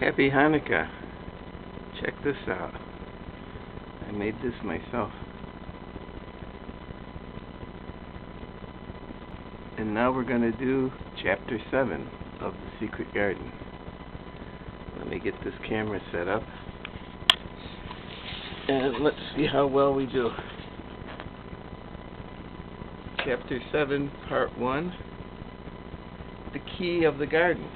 Happy Hanukkah. Check this out. I made this myself. And now we're going to do Chapter 7 of The Secret Garden. Let me get this camera set up. And let's see how well we do. Chapter 7, Part 1. The Key of the Garden.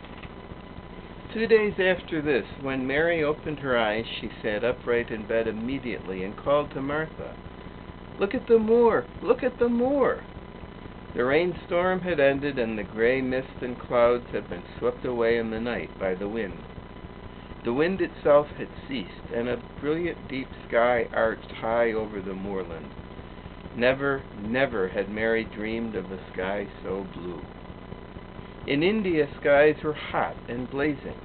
2 days after this, when Mary opened her eyes, she sat upright in bed immediately and called to Martha, "Look at the moor! Look at the moor!" The rainstorm had ended, and the gray mist and clouds had been swept away in the night by the wind. The wind itself had ceased, and a brilliant deep sky arched high over the moorland. Never, never had Mary dreamed of a sky so blue. In India, skies were hot and blazing.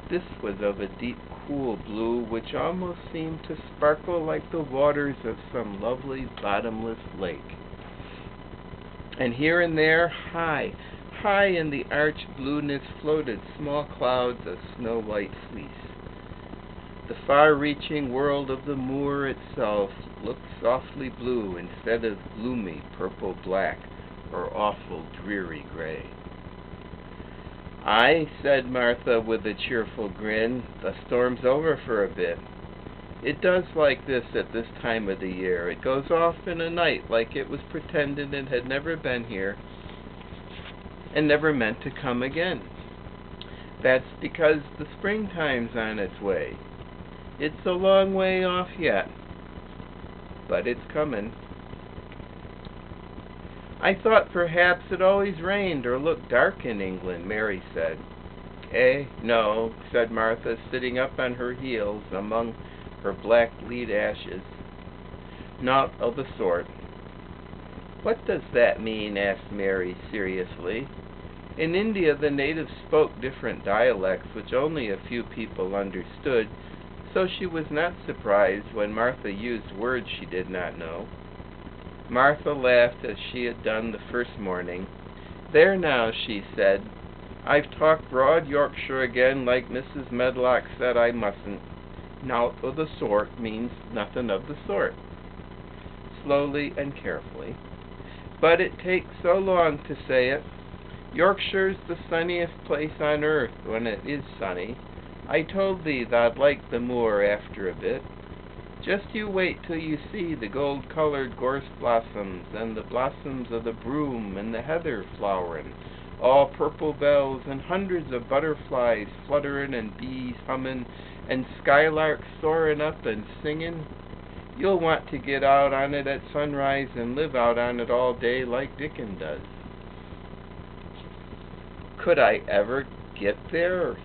This was of a deep, cool blue, which almost seemed to sparkle like the waters of some lovely bottomless lake. And here and there, high in the arched blueness, floated small clouds of snow-white fleece. The far-reaching world of the moor itself looked softly blue instead of gloomy purple-black or awful dreary gray. "Aye," said Martha with a cheerful grin, "the storm's over for a bit. It does like this at this time of the year. It goes off in a night like it was pretending it had never been here and never meant to come again. That's because the springtime's on its way. It's a long way off yet, but it's coming." "I thought perhaps it always rained or looked dark in England," Mary said. No," said Martha, sitting up on her heels among her black lead ashes. "Naught of the sort." "What does that mean?" asked Mary seriously. In India the natives spoke different dialects which only a few people understood, so she was not surprised when Martha used words she did not know. Martha laughed as she had done the first morning. "There now," she said, "I've talked broad Yorkshire again like Mrs. Medlock said I mustn't. Naught o' the sort means nothing of the sort." Slowly and carefully. "But it takes so long to say it. Yorkshire's the sunniest place on earth when it is sunny. I told thee thou'd like the moor after a bit. Just you wait till you see the gold-colored gorse blossoms and the blossoms of the broom and the heather flowerin', all purple bells and hundreds of butterflies flutterin' and bees hummin' and skylarks soarin' up and singin'. You'll want to get out on it at sunrise and live out on it all day like Dickon does." "Could I ever get there?"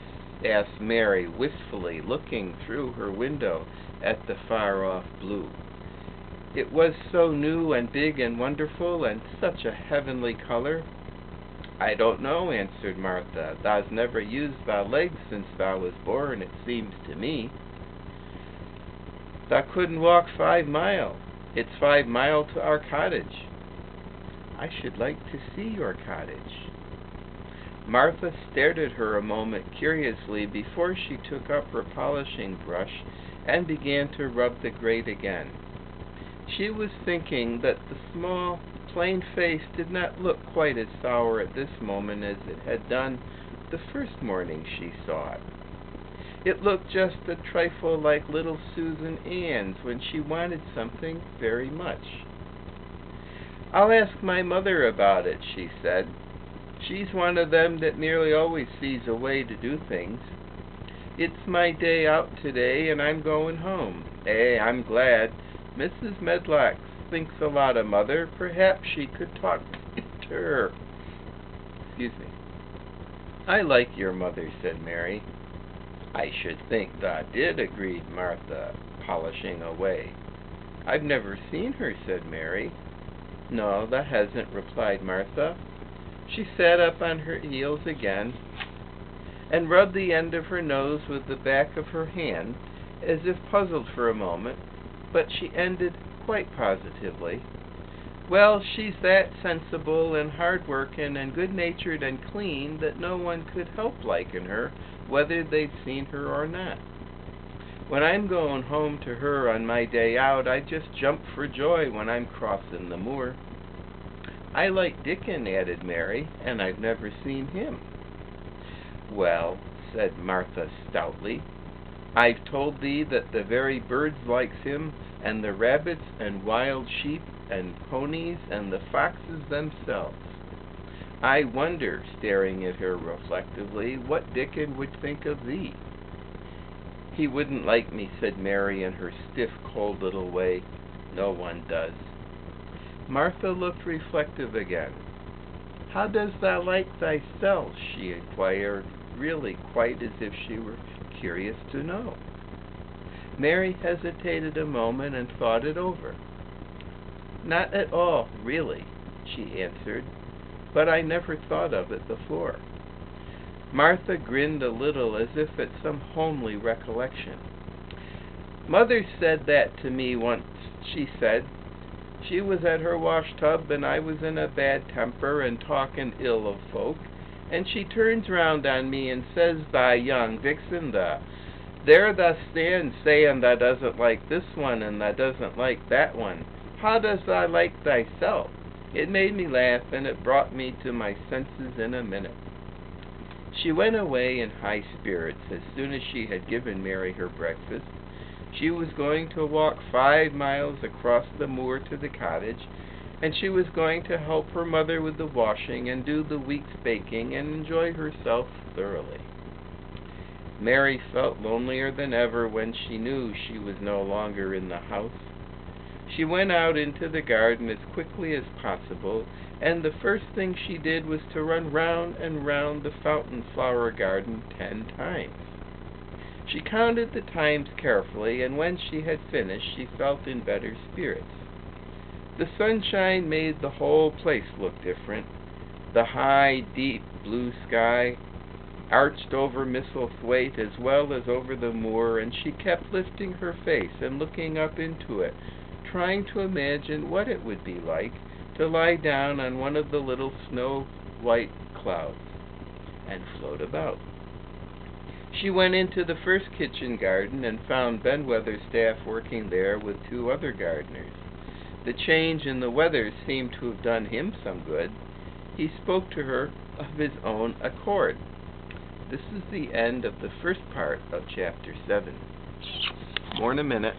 asked Mary wistfully, looking through her window at the far-off blue. It was so new and big and wonderful, and such a heavenly color. "I don't know," answered Martha. "Thou's never used thy legs since thou was born, it seems to me. Thou couldn't walk 5 mile. It's 5 mile to our cottage." "I should like to see your cottage." Martha stared at her a moment curiously before she took up her polishing brush and began to rub the grate again. She was thinking that the small, plain face did not look quite as sour at this moment as it had done the first morning she saw it. It looked just a trifle like little Susan Ann's when she wanted something very much. "I'll ask my mother about it," she said. "She's one of them that nearly always sees a way to do things. It's my day out today, and I'm going home. I'm glad. Mrs. Medlock thinks a lot of Mother. Perhaps she could talk to her." "Excuse me." "I like your mother," said Mary. "I should think thou did," agreed Martha, polishing away. "I've never seen her," said Mary. "No, thou hasn't," replied Martha. She sat up on her heels again and rubbed the end of her nose with the back of her hand, as if puzzled for a moment, but she ended quite positively. Well, she's that sensible and hard-working and good-natured and clean that no one could help liking her, whether they'd seen her or not. When I'm going home to her on my day out, I just jump for joy when I'm crossing the moor. I like Dickon, added Mary, and I've never seen him. Well, said Martha stoutly, I've told thee that the very birds likes him, and the rabbits and wild sheep and ponies and the foxes themselves. I wonder, staring at her reflectively, what Dickon would think of thee. He wouldn't like me, said Mary in her stiff, cold little way. No one does. Martha looked reflective again. How does thou like thyself? She inquired, really quite as if she were curious to know. Mary hesitated a moment and thought it over. Not at all, really, she answered, but I never thought of it before. Martha grinned a little as if at some homely recollection. Mother said that to me once, she said. She was at her wash-tub and I was in a bad temper and talking ill of folk, and she turns round on me and says, thy young vixen, there thou stands saying thou doesn't like this one and thou doesn't like that one. How does thou like thyself? It made me laugh, and it brought me to my senses in a minute. She went away in high spirits as soon as she had given Mary her breakfast. She was going to walk 5 miles across the moor to the cottage, and she was going to help her mother with the washing and do the week's baking and enjoy herself thoroughly. Mary felt lonelier than ever when she knew she was no longer in the house. She went out into the garden as quickly as possible, and the first thing she did was to run round and round the fountain flower garden 10 times. She counted the times carefully, and when she had finished, she felt in better spirits. The sunshine made the whole place look different. The high, deep blue sky arched over Misselthwaite as well as over the moor, and she kept lifting her face and looking up into it, trying to imagine what it would be like to lie down on one of the little snow-white clouds and float about. She went into the first kitchen garden and found Ben Weatherstaff working there with 2 other gardeners. The change in the weather seemed to have done him some good. He spoke to her of his own accord. This is the end of the first part of Chapter 7. More in a minute.